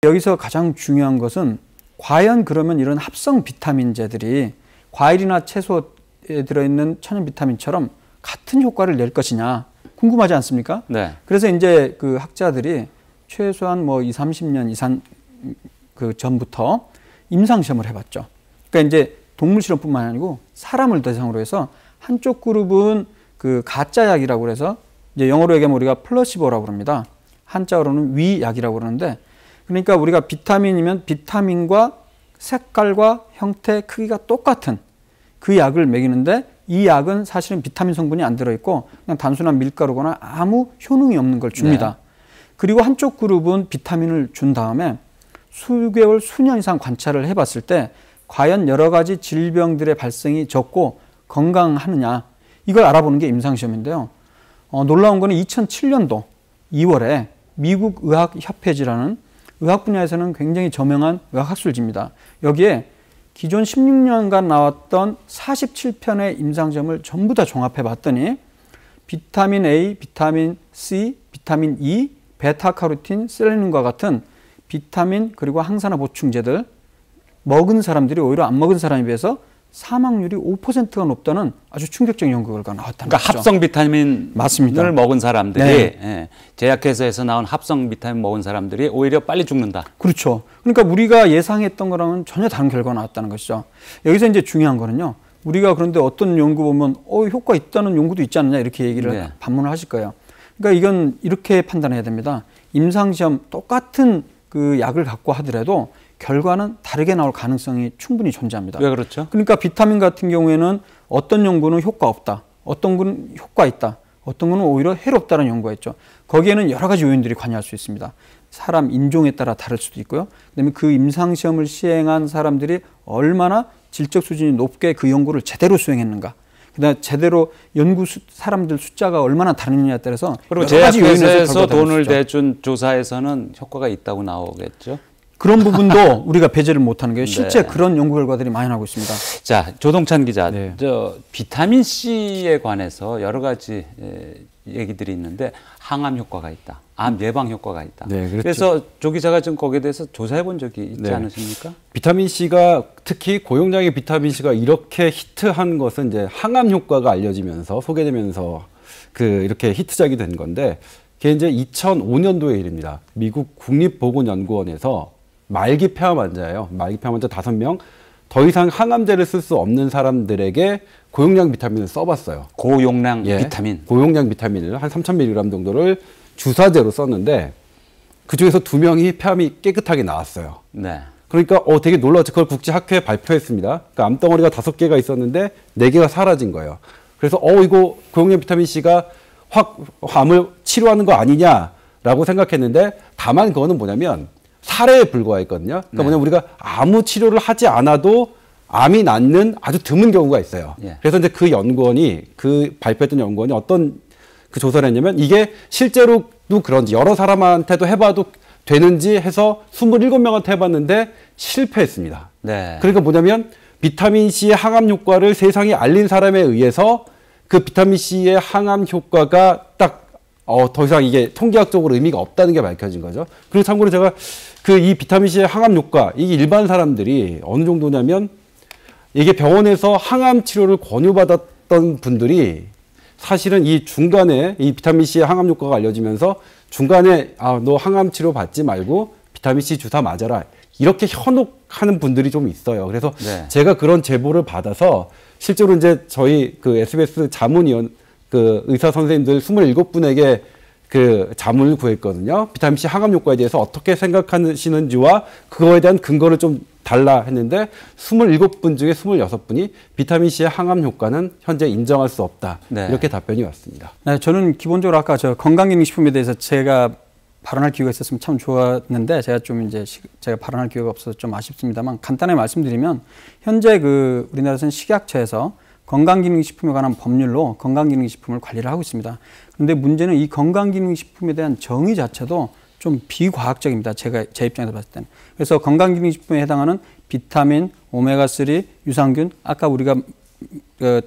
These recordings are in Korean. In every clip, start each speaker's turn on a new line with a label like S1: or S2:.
S1: 여기서 가장 중요한 것은 과연 그러면 이런 합성 비타민제들이 과일이나 채소에 들어있는 천연 비타민처럼 같은 효과를 낼 것이냐 궁금하지 않습니까?
S2: 네.
S1: 그래서 이제 그 학자들이 최소한 뭐 20, 30년 이상 그 전부터 임상시험을 해봤죠. 그러니까 이제 동물 실험뿐만 아니고 사람을 대상으로 해서 한쪽 그룹은 그 가짜 약이라고 그래서 이제 영어로 얘기하면 우리가 플러시보라고 그럽니다. 한자어로는 위약이라고 그러는데 그러니까 우리가 비타민이면 비타민과 색깔과 형태, 크기가 똑같은 그 약을 먹이는데 이 약은 사실은 비타민 성분이 안 들어있고 그냥 단순한 밀가루거나 아무 효능이 없는 걸 줍니다. 네. 그리고 한쪽 그룹은 비타민을 준 다음에 수개월, 수년 이상 관찰을 해봤을 때 과연 여러 가지 질병들의 발생이 적고 건강하느냐 이걸 알아보는 게 임상시험인데요. 놀라운 거는 2007년도 2월에 미국 의학협회지라는 의학 분야에서는 굉장히 저명한 의학학술지입니다. 여기에 기존 16년간 나왔던 47편의 임상시험을 전부 다 종합해 봤더니 비타민 A, 비타민 C, 비타민 E, 베타카로틴, 셀레닌과 같은 비타민 그리고 항산화 보충제들 먹은 사람들이 오히려 안 먹은 사람에 비해서 사망률이 5%가 높다는 아주 충격적인 연구 결과가 나왔다는
S2: 그러니까
S1: 거죠.
S2: 합성 비타민을
S1: 맞습니다.
S2: 먹은 사람들이
S1: 네.
S2: 예, 제약회사에서 나온 합성 비타민 먹은 사람들이 오히려 빨리 죽는다.
S1: 그렇죠. 그러니까 우리가 예상했던 거랑은 전혀 다른 결과가 나왔다는 것이죠. 여기서 이제 중요한 거는요. 우리가 그런데 어떤 연구 보면 효과 있다는 연구도 있지 않느냐 이렇게 얘기를
S2: 네.
S1: 반문을 하실 거예요. 그러니까 이건 이렇게 판단해야 됩니다. 임상시험 똑같은 그 약을 갖고 하더라도 결과는 다르게 나올 가능성이 충분히 존재합니다.
S2: 왜 그렇죠?
S1: 그러니까 비타민 같은 경우에는 어떤 연구는 효과 없다, 어떤 건 효과 있다, 어떤 거는 오히려 해롭다는 연구가 있죠. 거기에는 여러 가지 요인들이 관여할 수 있습니다. 사람 인종에 따라 다를 수도 있고요. 그다음에 그 임상시험을 시행한 사람들이 얼마나 질적 수준이 높게 그 연구를 제대로 수행했는가. 그다음에 제대로 연구 사람들 숫자가 얼마나 다르느냐에 따라서
S2: 그리고 제약회사에서 돈을 대준 조사에서는 효과가 있다고 나오겠죠.
S1: 그런 부분도 우리가 배제를 못하는 게 실제
S2: 네.
S1: 그런 연구 결과들이 많이 나오고 있습니다.
S2: 자, 조동찬 기자,
S1: 네.
S2: 저 비타민 C에 관해서 여러 가지 얘기들이 있는데 항암 효과가 있다, 암 예방 효과가 있다.
S3: 네, 그렇죠.
S2: 그래서 조 기자가 좀 거기에 대해서 조사해 본 적이 있지
S3: 네.
S2: 않으십니까?
S3: 비타민 C가 특히 고용량의 비타민 C가 이렇게 히트한 것은 이제 항암 효과가 알려지면서 소개되면서 이렇게 히트작이 된 건데 그게 이제 2005년도의 일입니다. 미국 국립보건연구원에서 말기 폐암 환자예요. 말기 폐암 환자 5명. 더 이상 항암제를 쓸 수 없는 사람들에게 고용량 비타민을 써봤어요.
S2: 고용량 비타민.
S3: 고용량 비타민을 한 3,000mg 정도를 주사제로 썼는데 그중에서 2명이 폐암이 깨끗하게 나왔어요.
S2: 네.
S3: 그러니까 되게 놀라웠죠. 그걸 국제학회에 발표했습니다. 그러니까 암덩어리가 5개가 있었는데 4개가 사라진 거예요. 그래서 이거 고용량 비타민 C가 확 암을 치료하는 거 아니냐라고 생각했는데 다만 그거는 뭐냐면 사례에 불과했거든요. 그러니까
S2: 네.
S3: 뭐냐면 우리가 아무 치료를 하지 않아도 암이 낫는 아주 드문 경우가 있어요.
S2: 예.
S3: 그래서 이제 그 연구원이 발표했던 연구원이 어떤 그 조사를 했냐면 이게 실제로도 그런지 여러 사람한테도 해봐도 되는지 해서 27명한테 해봤는데 실패했습니다.
S2: 네.
S3: 그러니까 뭐냐면 비타민 C의 항암 효과를 세상에 알린 사람에 의해서 그 비타민 C의 항암 효과가 딱 더 이상 이게 통계학적으로 의미가 없다는 게 밝혀진 거죠. 그리고 참고로 제가 이 비타민 C의 항암 효과, 이게 일반 사람들이 어느 정도냐면 이게 병원에서 항암 치료를 권유받았던 분들이 사실은 이 중간에 이 비타민 C의 항암 효과가 알려지면서 중간에 너 항암 치료 받지 말고 비타민 C 주사 맞아라. 이렇게 현혹하는 분들이 좀 있어요. 그래서
S2: 네.
S3: 제가 그런 제보를 받아서 실제로 이제 저희 SBS 자문위원 의사 선생님들 27분에게 자문을 구했거든요. 비타민 C 항암 효과에 대해서 어떻게 생각하시는지와 그거에 대한 근거를 좀 달라 했는데 27분 중에 26분이 비타민 C의 항암 효과는 현재 인정할 수 없다.
S2: 네.
S3: 이렇게 답변이 왔습니다.
S1: 네, 저는 기본적으로 아까 건강기능식품에 대해서 제가 발언할 기회가 있었으면 참 좋았는데 제가 발언할 기회가 없어서 좀 아쉽습니다만 간단하게 말씀드리면 현재 우리나라에서는 식약처에서 건강기능식품에 관한 법률로 건강기능식품을 관리를 하고 있습니다. 그런데 문제는 이 건강기능식품에 대한 정의 자체도 좀 비과학적입니다. 제 입장에서 봤을 때는. 그래서 건강기능식품에 해당하는 비타민, 오메가3, 유산균, 아까 우리가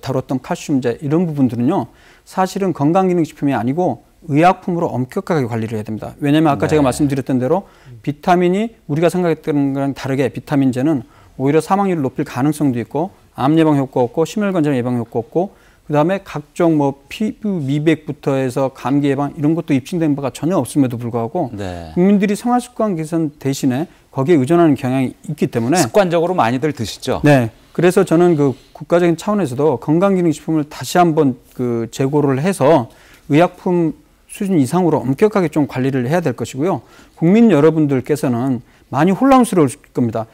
S1: 다뤘던 칼슘제 이런 부분들은요. 사실은 건강기능식품이 아니고 의약품으로 엄격하게 관리를 해야 됩니다. 왜냐하면 아까 제가 말씀드렸던 대로 비타민이 우리가 생각했던 거랑 다르게 비타민제는 오히려 사망률을 높일 가능성도 있고 암 예방 효과 없고 심혈관절 예방 효과 없고 그다음에 각종 뭐 피부 미백부터 해서 감기 예방 이런 것도 입증된 바가 전혀 없음에도 불구하고 국민들이 생활습관 개선 대신에 거기에 의존하는 경향이 있기 때문에
S2: 습관적으로 많이들 드시죠.
S1: 네. 그래서 저는 그 국가적인 차원에서도 건강기능식품을 다시 한번 그 재고를 해서 의약품 수준 이상으로 엄격하게 좀 관리를 해야 될 것이고요. 국민 여러분들께서는 많이 혼란스러울 겁니다.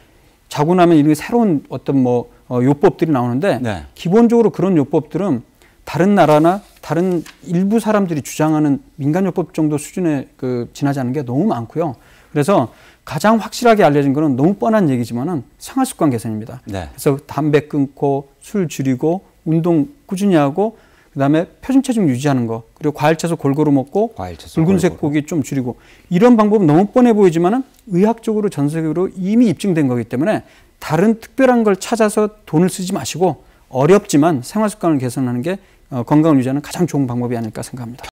S1: 자고 나면 이런 새로운 어떤 뭐 요법들이 나오는데 기본적으로 그런 요법들은 다른 나라나 다른 일부 사람들이 주장하는 민간요법 정도 수준에 지나지 않은 게 너무 많고요. 그래서 가장 확실하게 알려진 거는 너무 뻔한 얘기지만은 생활습관 개선입니다. 그래서 담배 끊고 술 줄이고 운동 꾸준히 하고 그다음에 표준 체중 유지하는 거 그리고 과일 채소 골고루 먹고 붉은색 고기 좀 줄이고 이런 방법은 너무 뻔해 보이지만은 의학적으로 전 세계로 이미 입증된 거기 때문에 다른 특별한 걸 찾아서 돈을 쓰지 마시고 어렵지만 생활습관을 개선하는 게 건강을 유지하는 가장 좋은 방법이 아닐까 생각합니다.